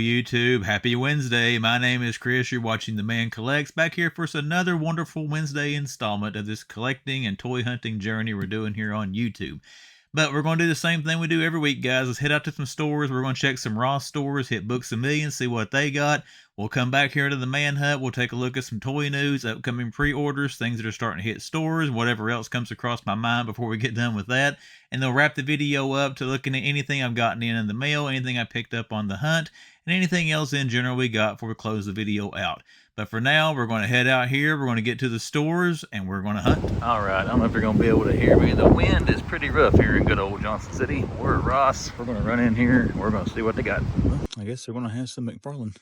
YouTube. Happy Wednesday. My name is Chris. You're watching The Man Collects, back here for another wonderful Wednesday installment of this collecting and toy hunting journey we're doing here on YouTube. But we're going to do the same thing we do every week, guys. Let's head out to some stores. We're going to check some Ross stores, hit Books A Million, see what they got. We'll come back here to the Man Hut. We'll take a look at some toy news, upcoming pre-orders, things that are starting to hit stores, whatever else comes across my mind before we get done with that. And they'll wrap the video up to looking at anything I've gotten in the mail, anything I picked up on the hunt, and anything else in general we got before we close the video out. But for now, we're going to head out here. We're going to get to the stores and we're going to hunt. All right, I don't know if you're going to be able to hear me. The wind is pretty rough here in good old Johnson City. We're at Ross. We're going to run in here. We're going to see what they got. Well, I guess they're going to have some McFarlane.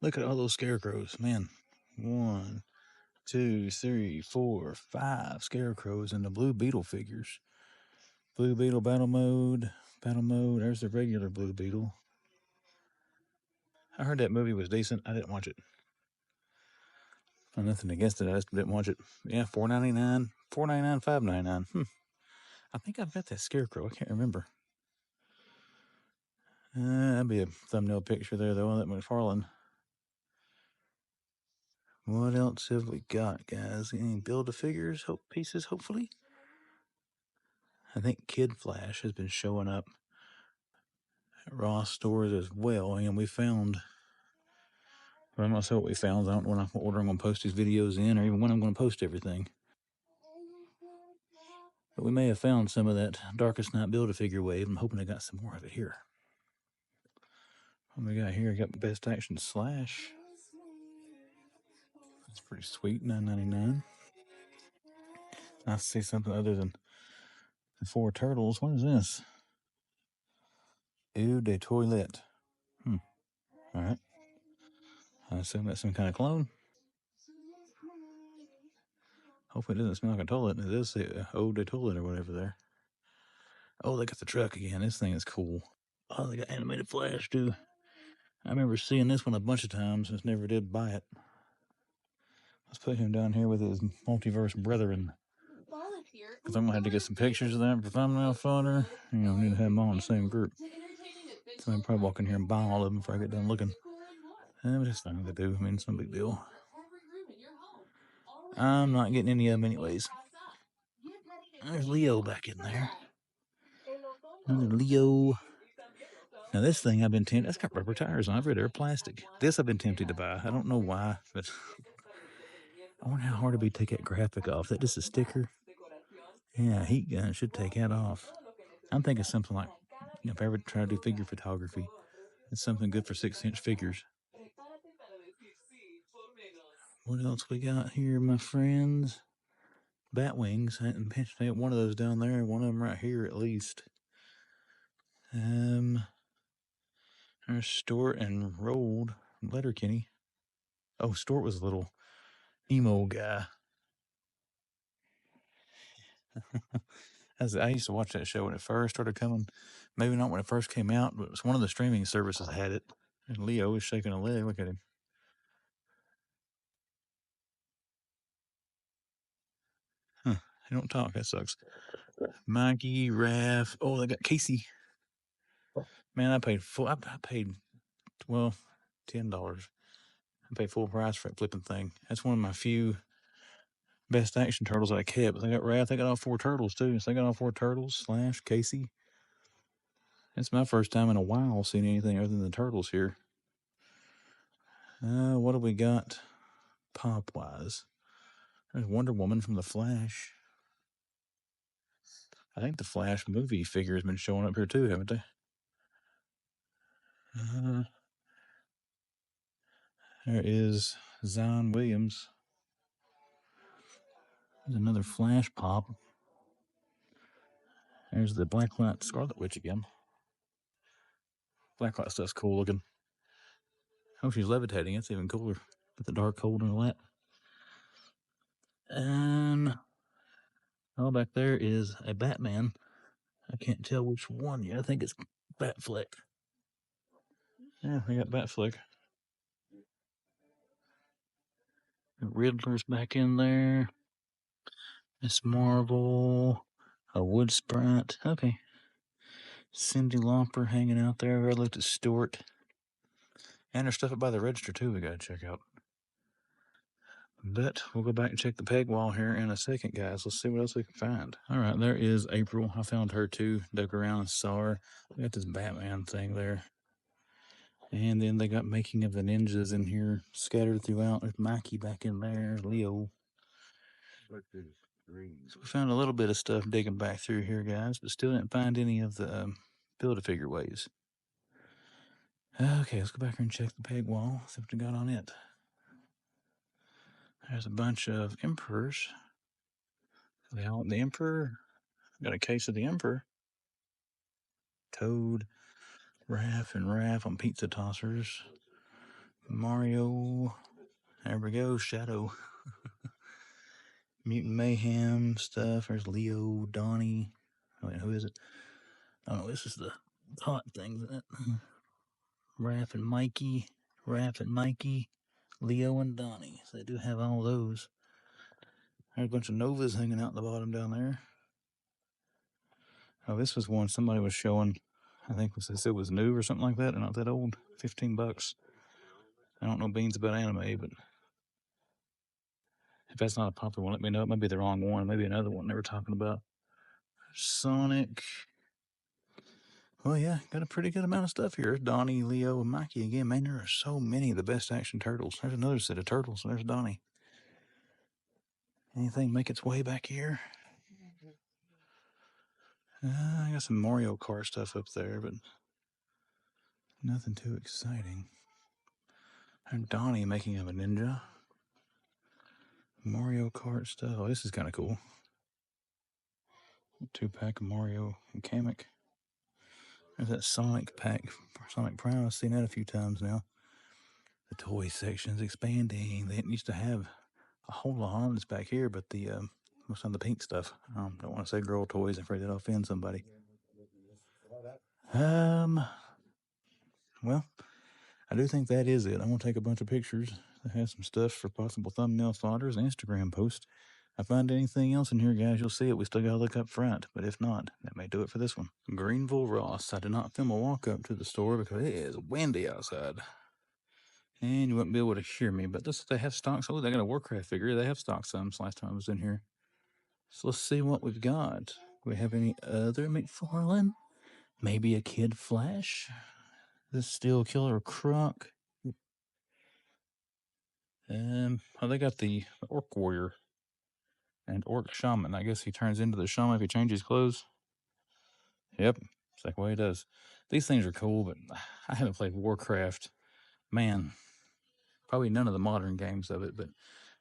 Look at all those scarecrows, man. 1, 2, 3, 4, 5 scarecrows and the Blue Beetle figures. Blue Beetle battle mode. Battle mode. There's the regular Blue Beetle. I heard that movie was decent. I didn't watch it. Nothing against it. I just didn't watch it. Yeah, $4.99, $4.99, $5.99. I think I've got that scarecrow. I can't remember. That'd be a thumbnail picture there, though, on that McFarlane. What else have we got, guys? Any Build-A-Figures pieces, hopefully? I think Kid Flash has been showing up at Ross stores as well, and we found... I'm not sure what we found. I don't know what order I'm going to post these videos in, or even when I'm going to post everything. But we may have found some of that Darkest Night Build-A-Figure wave. I'm hoping I got some more of it here. What we got here? I got Best Action Slash. That's pretty sweet, $9.99. Nice to see something other than the 4 turtles. What is this? Eau de Toilette. Alright. I assume that's some kind of clone. Hopefully it doesn't smell like a toilet. It does say Eau de Toilette or whatever there. Oh, they got the truck again. This thing is cool. Oh, they got animated Flash too. I remember seeing this one a bunch of times. Just never did buy it. Let's put him down here with his multiverse brethren. Because I'm going to have to get some pictures of them for thumbnail fodder. You know, I need to have them all in the same group. So I'm probably walk in here and buy all of them before I get done looking. But it's nothing to do. I mean, it's no big deal. I'm not getting any of them anyways. There's Leo back in there. Another Leo. Now this thing I've been tempted. That's got rubber tires on it. They're plastic. This I've been tempted to buy. I don't know why, but I wonder how hard it'd be to take that graphic off. Is that just a sticker? Yeah, heat gun should take that off. I'm thinking something like, you know, if I ever try to do figure photography, it's something good for 6-inch figures. What else we got here, my friends? Bat wings. I hadn't mentioned one of those down there. One of them right here, at least. There's Stuart and Rolled Letterkenny. Oh, Stuart was a little emo guy. I used to watch that show when it first started coming. Maybe not when it first came out, but it was one of the streaming services that had it. And Leo was shaking a leg. Look at him. He don't talk. That sucks. Mikey, Raph. Oh, they got Casey. Man, I paid $10. I paid full price for that flipping thing. That's one of my few Best Action turtles I kept. They got Raph. They got all 4 turtles too. So they got all 4 turtles slash Casey. It's my first time in a while seeing anything other than the turtles here. What do we got pop wise? There's Wonder Woman from the Flash. I think the Flash movie figure has been showing up here too, haven't they? There is Zion Williams. There's another Flash pop. There's the Blacklight Scarlet Witch again. Blacklight stuff's cool looking. Oh, she's levitating. It's even cooler. With the dark hold in her lap. Oh, back there is a Batman. I can't tell which one yet. I think it's Batfleck. Yeah, we got Batfleck. Riddler's back in there. Miss Marvel. A Wood Sprite. Okay. Cyndi Lauper hanging out there. I looked at Stuart. And there's stuff up by the register too we gotta check out. But we'll go back and check the peg wall here in a second, guys. Let's see what else we can find. All right, there is April. I found her too. Dug around and saw her. We got this Batman thing there. And then they got Making of the Ninjas in here scattered throughout. There's Mikey back in there. Leo. So we found a little bit of stuff digging back through here, guys, but still didn't find any of the Build-A-Figure ways. Okay, let's go back here and check the peg wall. See what we got on it. There's a bunch of Emperors. The Emperor. Got a case of the Emperor. Toad, Raph, and Raph on pizza tossers. Mario. There we go. Shadow. Mutant Mayhem stuff. There's Leo, Donnie. Oh, wait, who is it? Oh, this is the hot thing, isn't it? Raph and Mikey. Leo and Donnie. So they do have all those. There's a bunch of Novas hanging out the bottom down there. Oh, this was one somebody was showing. I think it was new or something like that, and not that old. $15. I don't know beans about anime, but if that's not a popular one, let me know. It might be the wrong one. Maybe another one they were talking about. Sonic. Well, yeah, got a pretty good amount of stuff here. Donnie, Leo, and Mikey again. Man, there are so many of the best action turtles. There's another set of turtles. There's Donnie. Anything make its way back here? I got some Mario Kart stuff up there, but nothing too exciting. And Donnie Making of a Ninja. Mario Kart stuff. Oh, this is kind of cool. 2-pack of Mario and Kamek. There's that Sonic pack, Sonic Prime. I've seen that a few times now. The toy section's expanding. They used to have a whole lot on this back here, but the most of the pink stuff. I don't want to say girl toys. I'm afraid that'll offend somebody. Well, I do think that is it. I'm gonna take a bunch of pictures that have some stuff for possible thumbnail fodders and Instagram posts. If I find anything else in here, guys, you'll see it. We still gotta look up front, but if not, that may do it for this one. Greenville Ross. I did not film a walk up to the store because it is windy outside. And you wouldn't be able to hear me, but they have stocks. Oh, they got a Warcraft figure. They have stock sums last time I was in here. So let's see what we've got. Do we have any other McFarlane? Maybe a Kid Flash? This Steel Killer Croc? Oh, they got the Orc Warrior and Orc Shaman. I guess he turns into the Shaman if he changes clothes. Yep, it's like the way he does. These things are cool, but I haven't played Warcraft. Man, probably none of the modern games of it, but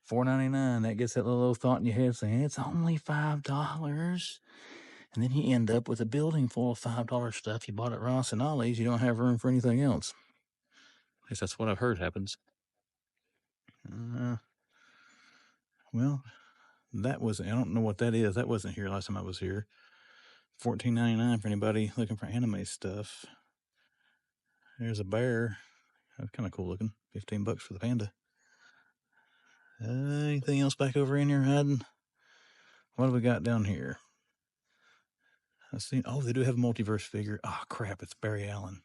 $4.99, that gets that little thought in your head saying, it's only $5. And then you end up with a building full of $5 stuff you bought at Ross and Ollie's. You don't have room for anything else. At least that's what I've heard happens. Well, that wasn't, I don't know what that is. That wasn't here last time I was here. $14.99 for anybody looking for anime stuff. There's a bear. That's kind of cool looking. $15 for the panda. Anything else back over in here hiding? What do we got down here? I see. Oh, they do have a multiverse figure. Oh crap! It's Barry Allen.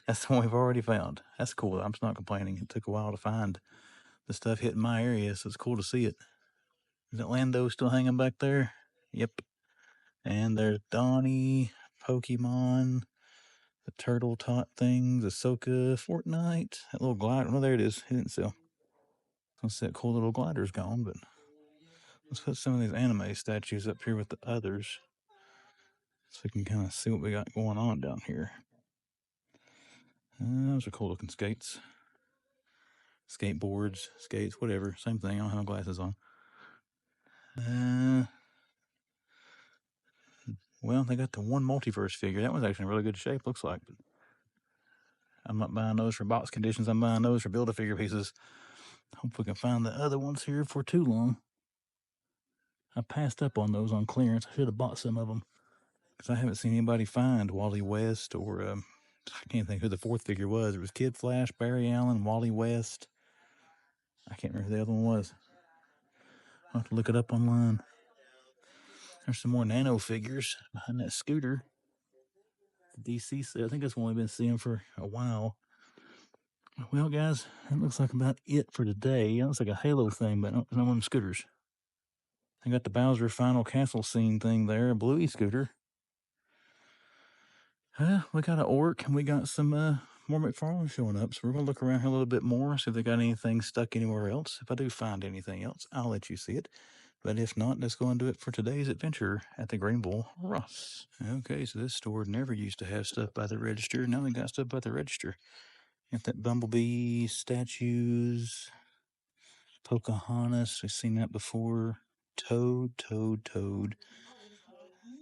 That's the one we've already found. That's cool. I'm just not complaining. It took a while to find the stuff hitting my area, so it's cool to see it. Is that Lando still hanging back there? Yep. And there's Donnie, Pokemon, the turtle tot things, Ahsoka, Fortnite, that little glider. Oh, there it is. Hidden cell. Let's see, that cool little glider's gone, but let's put some of these anime statues up here with the others so we can kind of see what we got going on down here. Those are cool looking skates. Skateboards, skates, whatever. Same thing. I don't have glasses on. Well, they got the one multiverse figure. That one's actually in really good shape, looks like. But I'm not buying those for box conditions. I'm buying those for Build-A-Figure pieces. Hope we can find the other ones here for too long. I passed up on those on clearance. I should have bought some of them because I haven't seen anybody find Wally West or I can't think who the fourth figure was. It was Kid Flash, Barry Allen, Wally West. I can't remember who the other one was. I'll have to look it up online. There's some more Nano figures behind that scooter. The DC set. I think that's one we've been seeing for a while. Well, guys, that looks like about it for today. It looks like a Halo thing, but no one of them scooters. I got the Bowser Final Castle scene thing there, a Bluey scooter. We got an orc and we got some more McFarlane showing up. So we're going to look around here a little bit more, see if they got anything stuck anywhere else. If I do find anything else, I'll let you see it. But if not, let's go and do it for today's adventure at the Greenville Ross. Okay, so this store never used to have stuff by the register. Now they got stuff by the register. Got that Bumblebee statues, Pocahontas. We've seen that before. Toad. And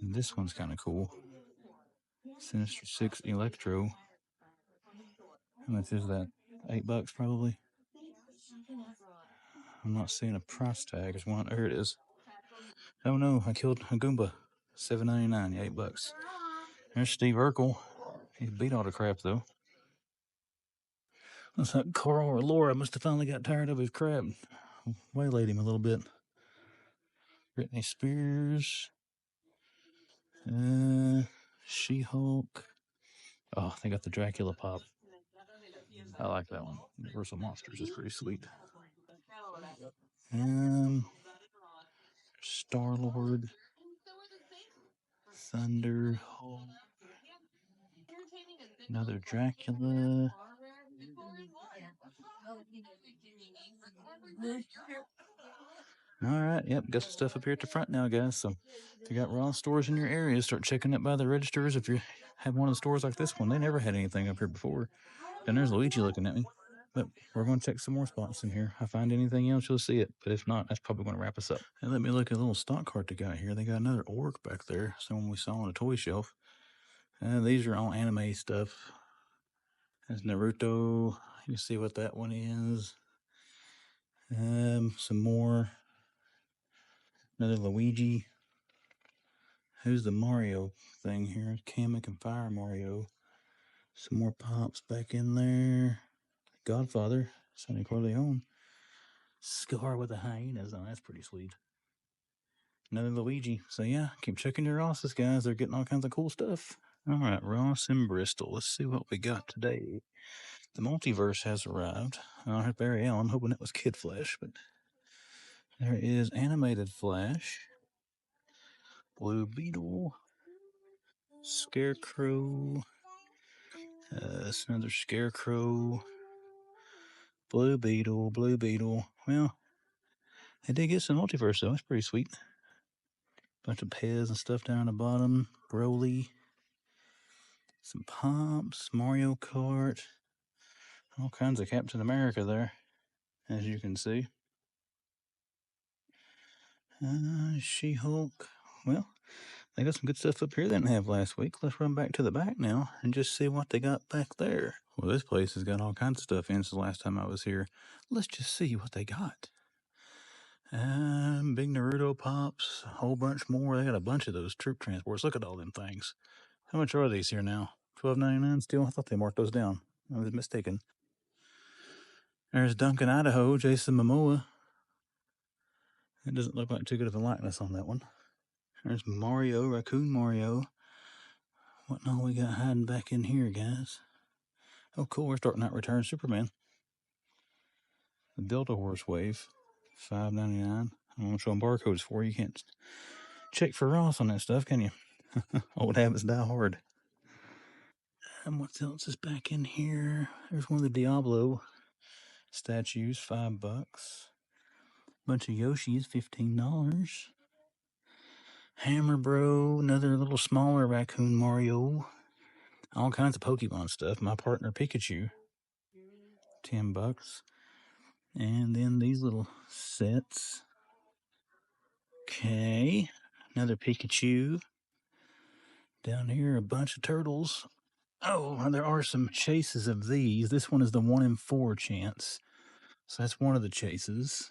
this one's kind of cool. Sinister 6 Electro. How much is that? $8 probably. I'm not seeing a price tag. There's one. There it is. Oh no, I killed a Goomba. $7.99, yeah, $8. There's Steve Urkel. He's beat all the crap though. Looks like Carl or Laura must have finally got tired of his crap. Waylaid him a little bit. Britney Spears. She-Hulk. Oh, they got the Dracula pop. I like that one. Universal Monsters is pretty sweet. Star-Lord. Thunder. Another Dracula. All right, yep, got some stuff up here at the front now, guys. So if you got Ross stores in your area, start checking it by the registers. If you have one of the stores like this one, they never had anything up here before. And there's Luigi looking at me. But we're going to check some more spots in here. If I find anything else, you'll see it. But if not, that's probably going to wrap us up. And let me look at a little stock cart they got here. They got another orc back there, someone we saw on a toy shelf. These are all anime stuff. There's Naruto. You can see what that one is. Some more. Another Luigi. Who's the Mario thing here? Kamek and Fire Mario. Some more pops back in there. Godfather, Sonny Corleone. Scar with the hyenas. Oh, that's pretty sweet. Another Luigi. So yeah, keep checking your Rosses, guys. They're getting all kinds of cool stuff. All right, Ross and Bristol. Let's see what we got today. The multiverse has arrived. I have Barry Allen, hoping it was Kid Flash, but there is Animated Flash, Blue Beetle, Scarecrow. That's another Scarecrow. Blue Beetle. Well, they did get some multiverse though. That's pretty sweet. Bunch of Pez and stuff down the bottom. Broly. Some Pops. Mario Kart. All kinds of Captain America there, as you can see. She-Hulk. Well, they got some good stuff up here they didn't have last week. Let's run back to the back now and just see what they got back there. Well, this place has got all kinds of stuff in since the last time I was here. Let's just see what they got. Big Naruto pops, a whole bunch more. They got a bunch of those troop transports. Look at all them things. How much are these here now? $12.99 still? I thought they marked those down. I was mistaken. There's Duncan, Idaho, Jason Momoa. It doesn't look like too good of a likeness on that one. There's Mario, Raccoon Mario. What all we got hiding back in here, guys? Oh, cool. We're starting out Return Superman. The Delta Horse Wave, $5.99. I'm going to show them barcodes for you. You can't check for Ross on that stuff, can you? Old habits die hard. And what else is back in here? There's one of the Diablo statues, $5. Bunch of Yoshis, $15. Hammer Bro, another little smaller Raccoon Mario. All kinds of Pokemon stuff. My partner Pikachu, $10. And then these little sets. Okay, another Pikachu. Down here, a bunch of turtles. Oh, there are some chases of these. This one is the 1 in 4 chance. So that's one of the chases.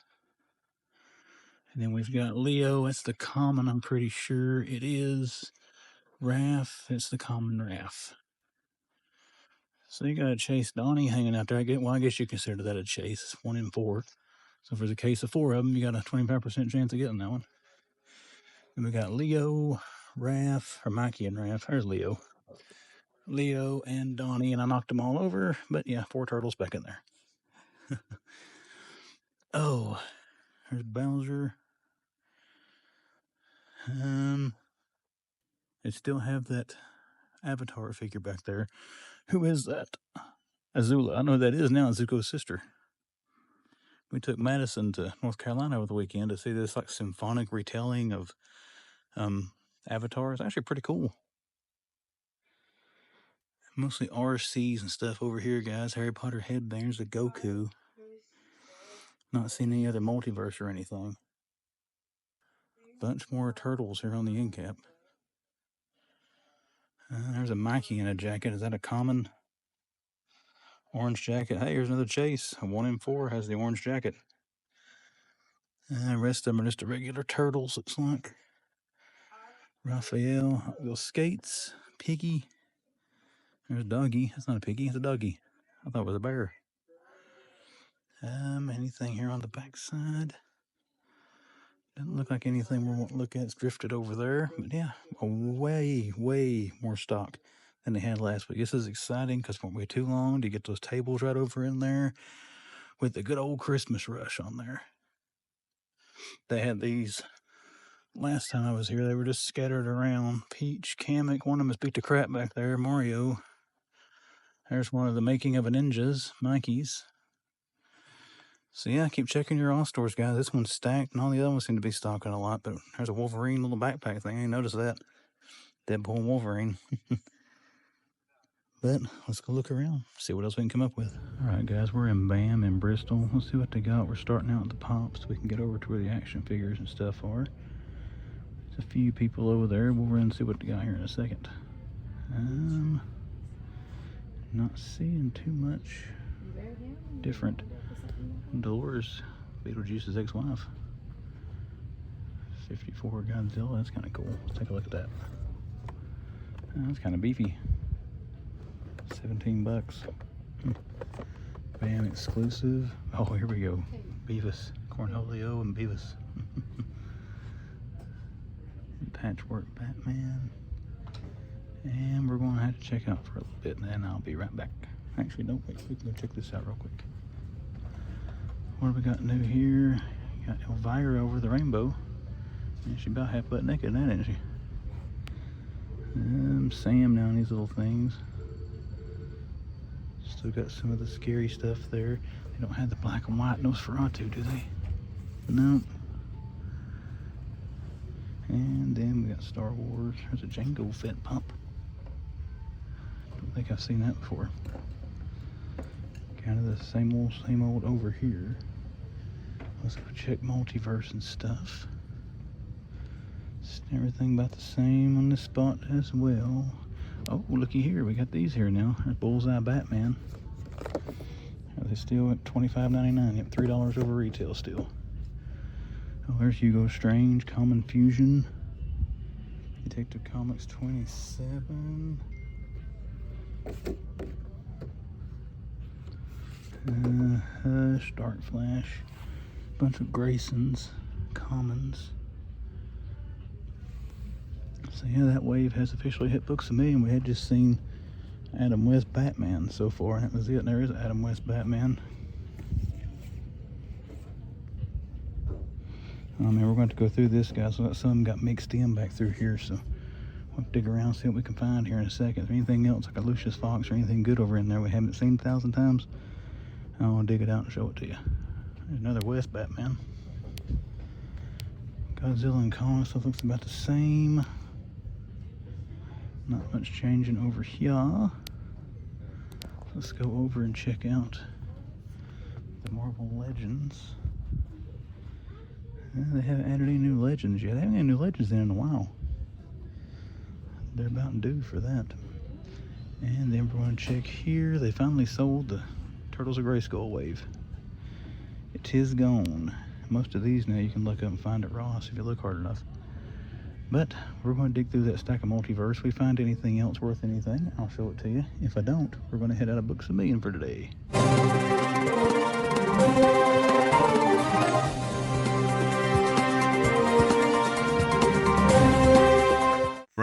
And then we've got Leo. That's the common, I'm pretty sure it is. Raph, it's the common Raph. So you got a chase Donnie hanging out there. I guess you consider that a chase. It's 1 in 4. So if there's a case of 4 of them, you got a 25% chance of getting that one. And we got Leo, Raph, or Mikey and Raph. There's Leo. Leo and Donnie, and I knocked them all over. But yeah, 4 turtles back in there. Oh, there's Bowser. They still have that Avatar figure back there. Who is that? Azula. I know who that is now. Zuko's sister. We took Madison to North Carolina over the weekend to see this like symphonic retelling of Avatar. It's actually pretty cool. Mostly RCs and stuff over here, guys. Harry Potter headbands, the Goku. Not seeing any other multiverse or anything. Bunch more turtles here on the end cap. There's a Mikey in a jacket. Is that a common orange jacket? Hey, here's another Chase. A 1 in 4 has the orange jacket. The rest of them are just the regular turtles, looks like. Raphael, Hot Wheels Skates, Piggy. There's Doggy. That's not a piggy, it's a doggy. I thought it was a bear. Anything here on the back side? Doesn't look like anything we won't look at. It's drifted over there. But yeah, way, way more stock than they had last week. This is exciting because it won't be too long to get those tables right over in there with the good old Christmas rush on there. They had these last time I was here. They were just scattered around. Peach, Kamek, one of them has beat the crap back there. Mario. There's one of the Making of a Ninjas, Mikey's. So yeah, keep checking your off stores, guys. This one's stacked, and all the other ones seem to be stocking a lot. But there's a Wolverine little backpack thing. I ain't noticed that. Deadpool and Wolverine. But let's go look around, see what else we can come up with. All right, guys, we're in BAM in Bristol. Let's see what they got. We're starting out at the Pops. So we can get over to where the action figures and stuff are. There's a few people over there. We'll run and see what they got here in a second. Not seeing too much different. Dolores, Beetlejuice's ex-wife. 54 Godzilla, that's kind of cool. Let's take a look at that. That's kind of beefy. $17. BAM exclusive. Oh, here we go. Beavis, Cornholio and Beavis. Patchwork Batman. And we're going to have to check out for a little bit, and then I'll be right back. Actually, no, wait, we can go check this out real quick. What do we got new here? Got Elvira over the rainbow. And she's about half butt naked in that, isn't she? Sam now in these little things. Still got some of the scary stuff there. They don't have the black and white Nosferatu, do they? Nope. And then we got Star Wars. There's a Django Fett Pump. Don't think I've seen that before. Kind of the same old over here. Let's go check multiverse and stuff. Everything about the same on this spot as well. Oh, looky here, we got these here now. There's Bullseye Batman. Are they still at $25.99? Yep, $3 over retail still. Oh, there's Hugo Strange, Common Fusion. Detective Comics 27. Hush, Dark Flash. Bunch of Graysons, Commons. So yeah, that wave has officially hit books of me, and we had just seen Adam West Batman so far, and that was it. And there is Adam West Batman. We're going to go through this, guys. So some of them got mixed in back through here, so we'll dig around, see what we can find here in a second. If anything else, like a Lucius Fox or anything good over in there we haven't seen 1,000 times, I'll dig it out and show it to you. There's another West Batman. Godzilla and Kong stuff looks about the same. Not much changing over here. Let's go over and check out the Marvel Legends. They haven't added any new Legends yet. They haven't had new Legends in a while. They're about due for that. And then we're going to check here. They finally sold the Turtles of Grayskull wave. It is gone. Most of these now you can look up and find at Ross if you look hard enough. But we're going to dig through that stack of multiverse. If we find anything else worth anything, I'll show it to you. If I don't, we're going to head out of Books a Million for today.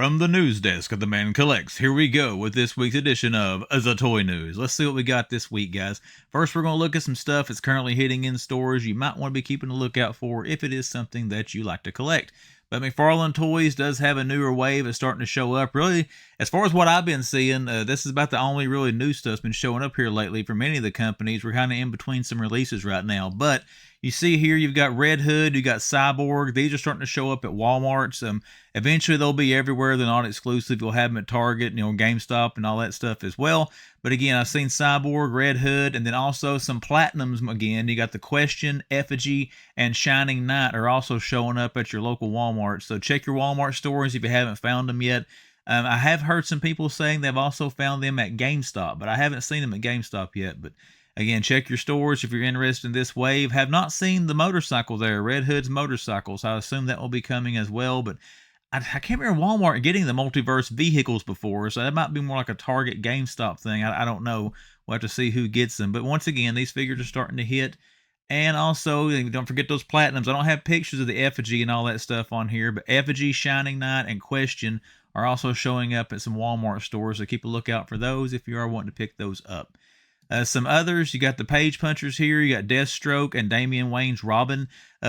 From the news desk of the Man Collects, here we go with this week's edition of The Toy News. Let's see what we got this week, guys. First, we're going to look at some stuff that's currently hitting in stores you might want to be keeping a lookout for if it is something that you like to collect. But McFarlane Toys does have a newer wave that's starting to show up. Really, as far as what I've been seeing, this is about the only really new stuff that's been showing up here lately for many of the companies. We're kind of in between some releases right now. But you see here, you've got Red Hood, you got Cyborg. These are starting to show up at Walmarts. Eventually, they'll be everywhere. They're not exclusive. You'll have them at Target, GameStop, and all that stuff as well. But again, I've seen Cyborg, Red Hood, and then also some Platinums again. You got the Question, Effigy, and Shining Knight are also showing up at your local Walmart. So check your Walmart stores if you haven't found them yet. I have heard some people saying they've also found them at GameStop, but I haven't seen them at GameStop yet. But again, check your stores if you're interested in this wave. Have not seen the motorcycle there, Red Hood's motorcycles. I assume that will be coming as well, but I can't remember Walmart getting the multiverse vehicles before, so that might be more like a Target GameStop thing. I don't know. We'll have to see who gets them. But once again, these figures are starting to hit. And also, don't forget those Platinums. I don't have pictures of the Effigy and all that stuff on here, but Effigy, Shining Knight, and Question are also showing up at some Walmart stores, so keep a lookout for those if you are wanting to pick those up. Some others, you got the Page Punchers here. You got Deathstroke and Damian Wayne's Robin.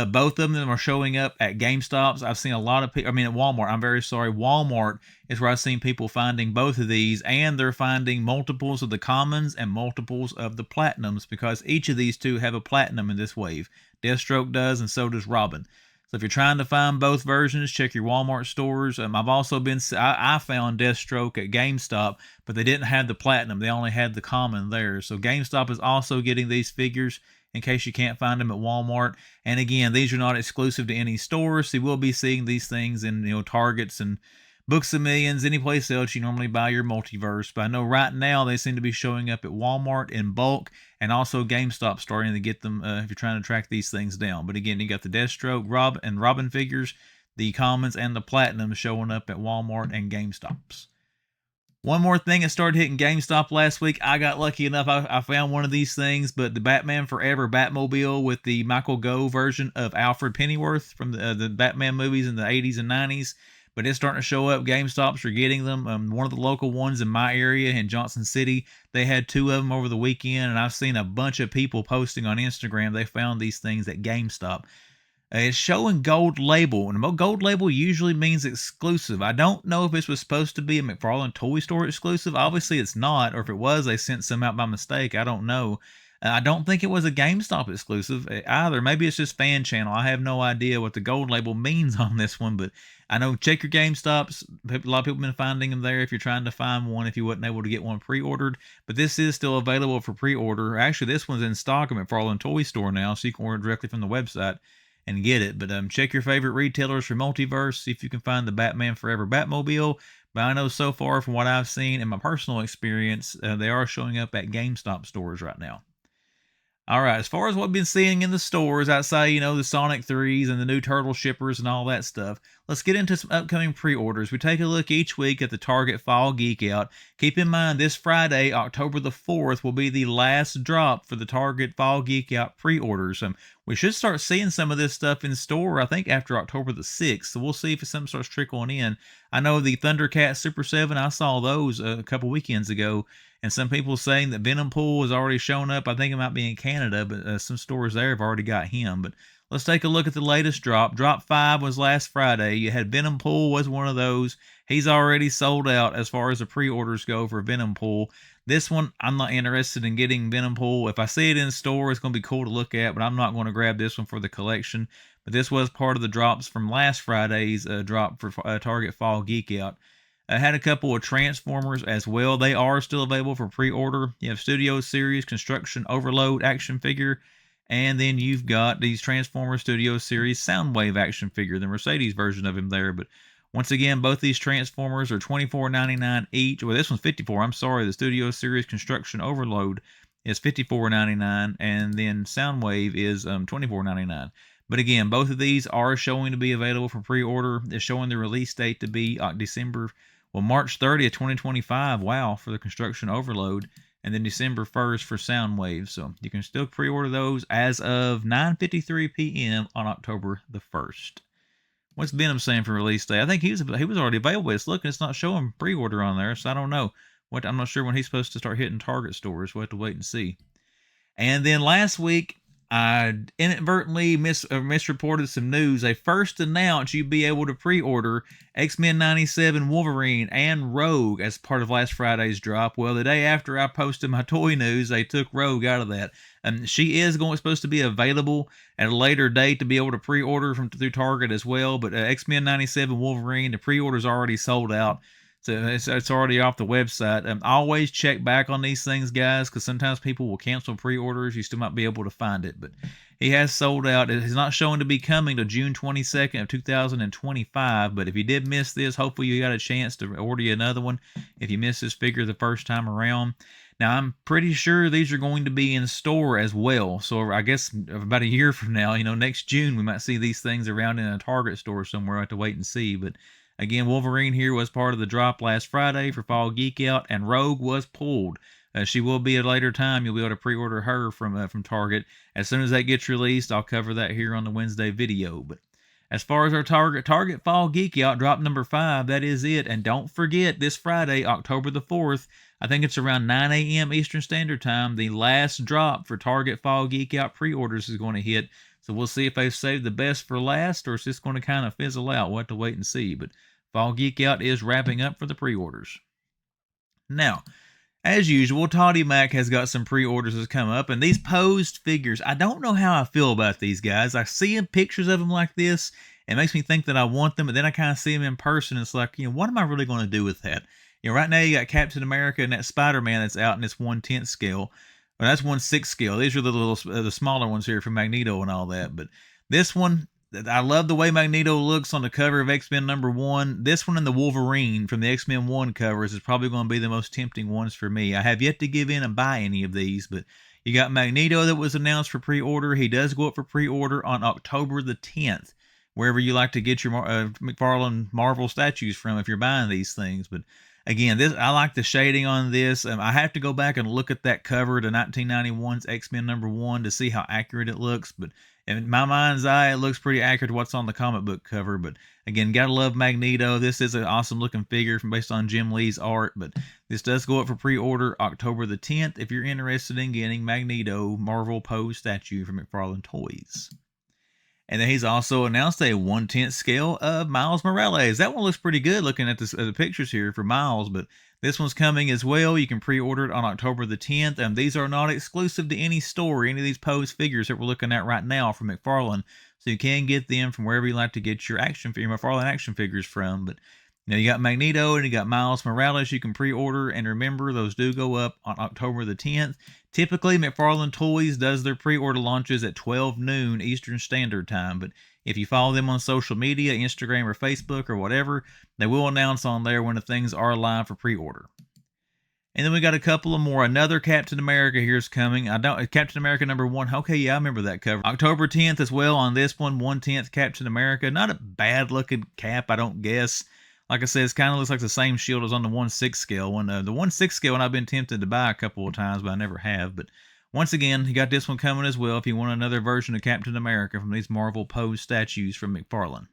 Both of them are showing up at GameStops. I've seen a lot of people, at Walmart. I'm very sorry. Walmart is where I've seen people finding both of these, and they're finding multiples of the commons and multiples of the platinums because each of these two have a platinum in this wave. Deathstroke does, and so does Robin. So if you're trying to find both versions, check your Walmart stores. I've also I found Deathstroke at GameStop, but they didn't have the platinum. They only had the common there. So GameStop is also getting these figures in case you can't find them at Walmart. And again, these are not exclusive to any stores. So you will be seeing these things in Targets and Books A Millions, any place else you normally buy your multiverse. But I know right now they seem to be showing up at Walmart in bulk, and also GameStop starting to get them if you're trying to track these things down. But again, you got the Deathstroke, Robin figures, the commons, and the platinums showing up at Walmart and GameStops. One more thing that started hitting GameStop last week. I got lucky enough. I found one of these things, but the Batman Forever Batmobile with the Michael Gough version of Alfred Pennyworth from the Batman movies in the 80s and 90s. But it's starting to show up. GameStops are getting them. One of the local ones in my area in Johnson City, they had two of them over the weekend, and I've seen a bunch of people posting on Instagram they found these things at GameStop. It's showing gold label, and gold label usually means exclusive. I don't know if this was supposed to be a McFarlane Toy Store exclusive. Obviously, it's not, or if it was, they sent some out by mistake. I don't know. I don't think it was a GameStop exclusive either. Maybe it's just fan channel. I have no idea what the gold label means on this one, but I know check your GameStops. A lot of people have been finding them there if you're trying to find one if you wasn't able to get one pre-ordered. But this is still available for pre-order. Actually, this one's in stock at McFarlane Toy Store now, so you can order directly from the website and get it. But check your favorite retailers for multiverse. See if you can find the Batman Forever Batmobile. But I know so far from what I've seen in my personal experience, they are showing up at GameStop stores right now. All right, as far as what we've been seeing in the stores outside, the Sonic 3s and the new Turtle shippers and all that stuff, let's get into some upcoming pre-orders. We take a look each week at the Target Fall Geek Out. Keep in mind, this Friday, October the 4th, will be the last drop for the Target Fall Geek Out pre-orders. We should start seeing some of this stuff in store, I think, after October the 6th, so we'll see if something starts trickling in. I know the Thundercat Super 7, I saw those a couple weekends ago, and some people saying that Venom Pool has already shown up. I think it might be in Canada, but some stores there have already got him. But let's take a look at the latest drop. Drop 5 was last Friday. You had Venom Pool was one of those. He's already sold out as far as the pre-orders go for Venom Pool. This one, I'm not interested in getting Venom Pool. If I see it in store, it's going to be cool to look at, but I'm not going to grab this one for the collection. But this was part of the drops from last Friday's drop for Target Fall Geek Out. I had a couple of Transformers as well. They are still available for pre-order. You have Studio Series Construction Overload action figure, and then you've got these Transformers Studio Series Soundwave action figure, the Mercedes version of him there. But once again, both these Transformers are $24.99 each. Well, this one's $54. I'm sorry. The Studio Series Construction Overload is $54.99, and then Soundwave is $24.99. But again, both of these are showing to be available for pre-order. It's showing the release date to be March 30th, 2025. Wow, for the Construction Overload. And then December 1st for Soundwave. So you can still pre-order those as of 9:53 p.m. on October the 1st. What's Venom saying for release day? I think he was already available. It's not showing pre-order on there, so I don't know. I'm not sure when he's supposed to start hitting Target stores. We'll have to wait and see. And then last week, I inadvertently misreported some news. They first announced you'd be able to pre-order X-Men 97 Wolverine and Rogue as part of last Friday's drop. Well, the day after I posted my toy news, they took Rogue out of that. And she is supposed to be available at a later date to be able to pre-order through Target as well. But X-Men 97 Wolverine, the pre-order's already sold out. So it's already off the website. Always check back on these things, guys, because sometimes people will cancel pre-orders. You still might be able to find it, but he has sold out. It's not showing to be coming to June 22nd of 2025, but if you did miss this, hopefully you got a chance to order you another one if you missed this figure the first time around. Now, I'm pretty sure these are going to be in store as well. So I guess about a year from now, next June, we might see these things around in a Target store somewhere. I have to wait and see, but again, Wolverine here was part of the drop last Friday for Fall Geek Out, and Rogue was pulled. She will be at a later time. You'll be able to pre-order her from Target. As soon as that gets released, I'll cover that here on the Wednesday video. But as far as our Target Fall Geek Out drop number 5, that is it. And don't forget, this Friday, October the 4th, I think it's around 9 a.m. Eastern Standard Time, the last drop for Target Fall Geek Out pre-orders is going to hit. So we'll see if they've saved the best for last, or it's just going to kind of fizzle out. We'll have to wait and see. But Fall Geek Out is wrapping up for the pre-orders. Now, as usual, Toddy Mac has got some pre-orders that's come up, and these posed figures, I don't know how I feel about these guys. I see pictures of them like this, it makes me think that I want them, but then I kind of see them in person, and it's like, what am I really going to do with that? Right now you got Captain America and that Spider-Man that's out in this 1/10 scale. Well, that's 1/6 scale. These are the smaller ones here for Magneto and all that. But this one, I love the way Magneto looks on the cover of X-Men number 1. This one and the Wolverine from the X-Men 1 covers is probably going to be the most tempting ones for me. I have yet to give in and buy any of these, but you got Magneto that was announced for pre-order. He does go up for pre-order on October the 10th, wherever you like to get your McFarlane Marvel statues from if you're buying these things. But again, I like the shading on this. I have to go back and look at that cover to 1991's X-Men number 1 to see how accurate it looks. But in my mind's eye, it looks pretty accurate to what's on the comic book cover. But again, gotta love Magneto. This is an awesome looking figure based on Jim Lee's art. But this does go up for pre-order October the 10th if you're interested in getting Magneto Marvel pose statue from McFarlane Toys. And then he's also announced a 1/10 scale of Miles Morales. That one looks pretty good looking at the pictures here for Miles, but this one's coming as well. You can pre-order it on October the 10th. And these are not exclusive to any store, any of these pose figures that we're looking at right now from McFarlane. So you can get them from wherever you like to get your McFarlane action figures from. But you got Magneto and you got Miles Morales you can pre-order, and remember, those do go up on October the 10th. Typically, McFarlane Toys does their pre-order launches at 12 noon Eastern Standard Time, but if you follow them on social media, Instagram or Facebook or whatever, they will announce on there when the things are live for pre-order. And then we got a couple of more. Another Captain America here's coming. Captain America number 1. Okay, yeah, I remember that cover. October 10th as well on this one, 1/10 Captain America. Not a bad looking cap, I don't guess. Like I said, it kind of looks like the same shield as on the 1/6 scale. The 1/6 scale one I've been tempted to buy a couple of times, but I never have. But once again, you got this one coming as well if you want another version of Captain America from these Marvel pose statues from McFarlane.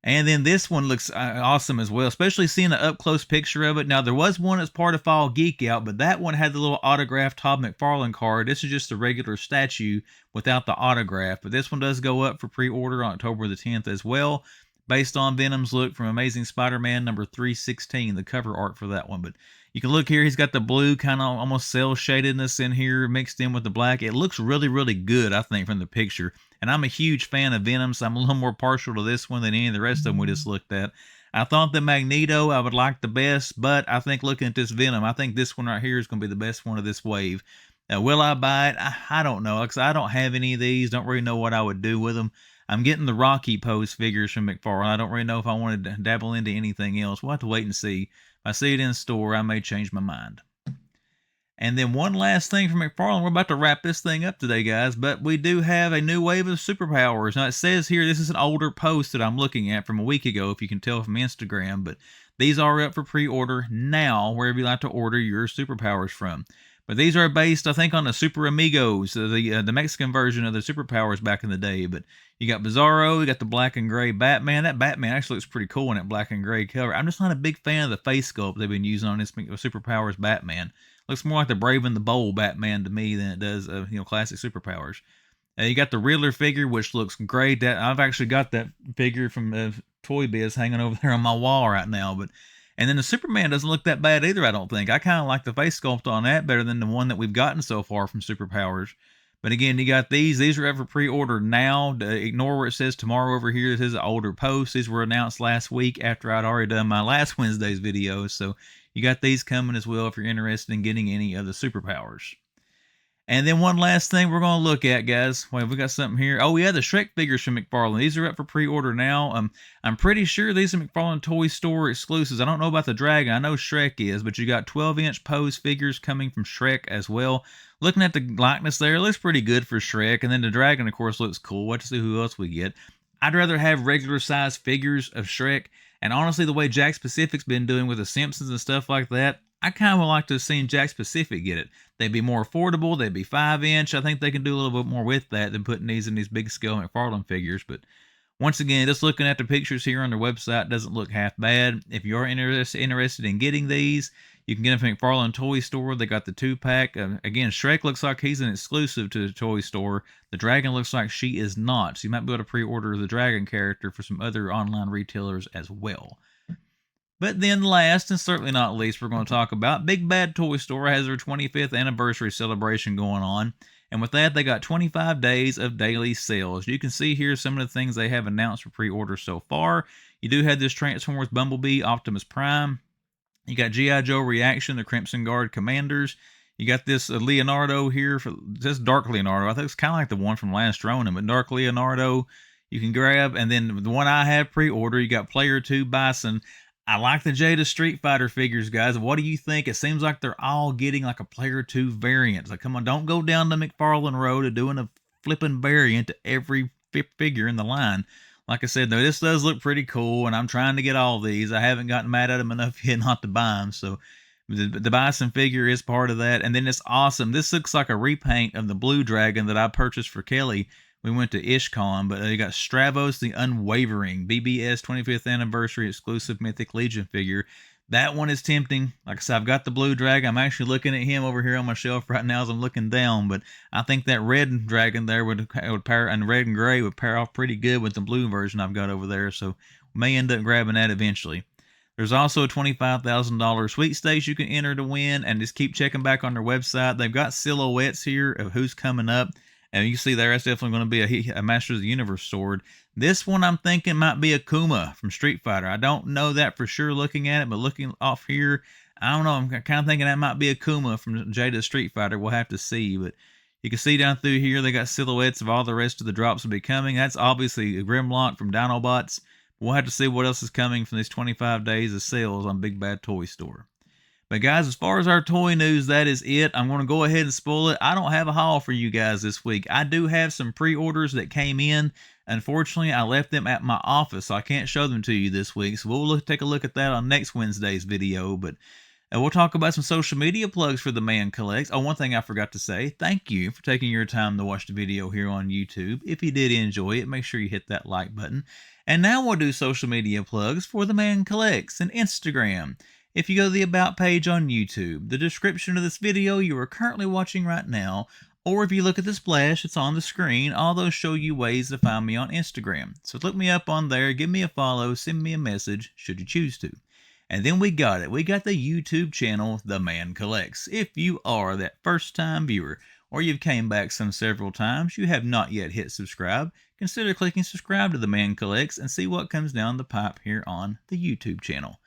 And then this one looks awesome as well, especially seeing an up-close picture of it. Now, there was one as part of Fall Geek Out, but that one had the little autographed Todd McFarlane card. This is just a regular statue without the autograph. But this one does go up for pre-order on October the 10th as well, based on Venom's look from Amazing Spider-Man number 316, the cover art for that one. But you can look here, he's got the blue kind of almost cell shadedness in here mixed in with the black. It looks really, really good, I think, from the picture. And I'm a huge fan of Venom, so I'm a little more partial to this one than any of the rest of them we just looked at. I thought the Magneto I would like the best, but I think looking at this Venom, I think this one right here is going to be the best one of this wave. Will I buy it? I don't know, because I don't have any of these. Don't really know what I would do with them. I'm getting the Rocky pose figures from McFarlane. I don't really know if I want to dabble into anything else. We'll have to wait and see. If I see it in store, I may change my mind. And then one last thing from McFarlane. We're about to wrap this thing up today, guys, but we do have a new wave of superpowers. Now, it says here, this is an older post that I'm looking at from a week ago, if you can tell from Instagram, but these are up for pre-order now, wherever you like to order your superpowers from. But these are based, I think, on the Super Amigos, the Mexican version of the superpowers back in the day. But you got Bizarro, you got the black and gray Batman. That Batman actually looks pretty cool in that black and gray color. I'm just not a big fan of the face sculpt they've been using on this superpowers Batman. Looks more like the Brave and the Bold Batman to me than it does, classic superpowers. You got the Riddler figure, which looks great. That I've actually got that figure from Toy Biz hanging over there on my wall right now. And then the Superman doesn't look that bad either, I don't think. I kind of like the face sculpt on that better than the one that we've gotten so far from Superpowers. But again, you got these. These are ever pre-ordered now. Ignore where it says tomorrow over here. This is an older post. These were announced last week after I'd already done my last Wednesday's video. So you got these coming as well if you're interested in getting any of the Superpowers. And then one last thing we're going to look at, guys. Wait, we got something here. Oh, yeah, the Shrek figures from McFarlane. These are up for pre-order now. I'm pretty sure these are McFarlane Toy Store exclusives. I don't know about the Dragon. I know Shrek is, but you got 12-inch pose figures coming from Shrek as well. Looking at the likeness there, it looks pretty good for Shrek. And then the Dragon, of course, looks cool. We'll have to see who else we get. I'd rather have regular size figures of Shrek. And honestly, the way Jakks Pacific's been doing with the Simpsons and stuff like that, I kind of would like to have seen Jakks Pacific get it. They'd be more affordable. They'd be 5-inch. I think they can do a little bit more with that than putting these in these big scale McFarlane figures. But once again, just looking at the pictures here on their website doesn't look half bad. If you are interested in getting these, you can get them from McFarlane Toy Store. They got the 2-pack. Again, Shrek looks like he's an exclusive to the Toy Store. The Dragon looks like she is not. So you might be able to pre-order the Dragon character for some other online retailers as well. But then last and certainly not least, we're going to talk about Big Bad Toy Store has their 25th anniversary celebration going on. And with that, they got 25 days of daily sales. You can see here some of the things they have announced for pre-order so far. You do have this Transformers Bumblebee Optimus Prime. You got GIJoe Reaction, the Crimson Guard Commanders. You got this Leonardo here, this Dark Leonardo. I think it's kind of like the one from Last Ronin, but Dark Leonardo you can grab. And then the one I have pre-order, you got Player 2 Bison. I like the Jada Street Fighter figures, guys. What do you think? It seems like they're all getting like a Player 2 variant. Like, come on, don't go down the McFarlane road of doing a flipping variant to every figure in the line. Like I said, though, this does look pretty cool, and I'm trying to get all these. I haven't gotten mad at them enough yet not to buy them, so the Bison figure is part of that. And then it's awesome. This looks like a repaint of the Blue Dragon that I purchased for Kelly. We went to IshCon, but they got Stravos the Unwavering, BBS 25th Anniversary exclusive Mythic Legion figure. That one is tempting. Like I said, I've got the Blue Dragon. I'm actually looking at him over here on my shelf right now as I'm looking down, but I think that red dragon there would pair, and red and gray would pair off pretty good with the blue version I've got over there, so we may end up grabbing that eventually. There's also a $25,000 sweepstakes you can enter to win, and just keep checking back on their website. They've got silhouettes here of who's coming up. And you see there, that's definitely going to be a Masters of the Universe sword. This one I'm thinking might be a Kuma from Street Fighter. I don't know that for sure looking at it, but looking off here, I don't know. I'm kind of thinking that might be a Kuma from Jada Street Fighter. We'll have to see. But you can see down through here, they got silhouettes of all the rest of the drops will be coming. That's obviously a Grimlock from Dinobots. We'll have to see what else is coming from these 25 days of sales on Big Bad Toy Store. But guys, as far as our toy news, that is it. I'm going to go ahead and spoil it. I don't have a haul for you guys this week. I do have some pre-orders that came in. Unfortunately, I left them at my office, so I can't show them to you this week. So we'll take a look at that on next Wednesday's video. But we'll talk about some social media plugs for the Man Collects. Oh, one thing I forgot to say. Thank you for taking your time to watch the video here on YouTube. If you did enjoy it, make sure you hit that like button. And now we'll do social media plugs for the Man Collects and Instagram. If you go to the About page on YouTube, the description of this video you are currently watching right now, or if you look at the splash that's on the screen, all those show you ways to find me on Instagram. So look me up on there, give me a follow, send me a message, should you choose to. And then we got it. We got the YouTube channel, The Man Collects. If you are that first-time viewer, or you've came back some several times, you have not yet hit subscribe, consider clicking subscribe to The Man Collects and see what comes down the pipe here on the YouTube channel.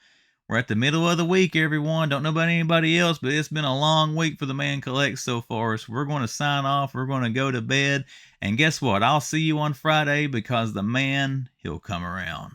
We're at the middle of the week, everyone. Don't know about anybody else, but it's been a long week for the Man Collects so far. So we're going to sign off. We're going to go to bed. And guess what? I'll see you on Friday because the man, he'll come around.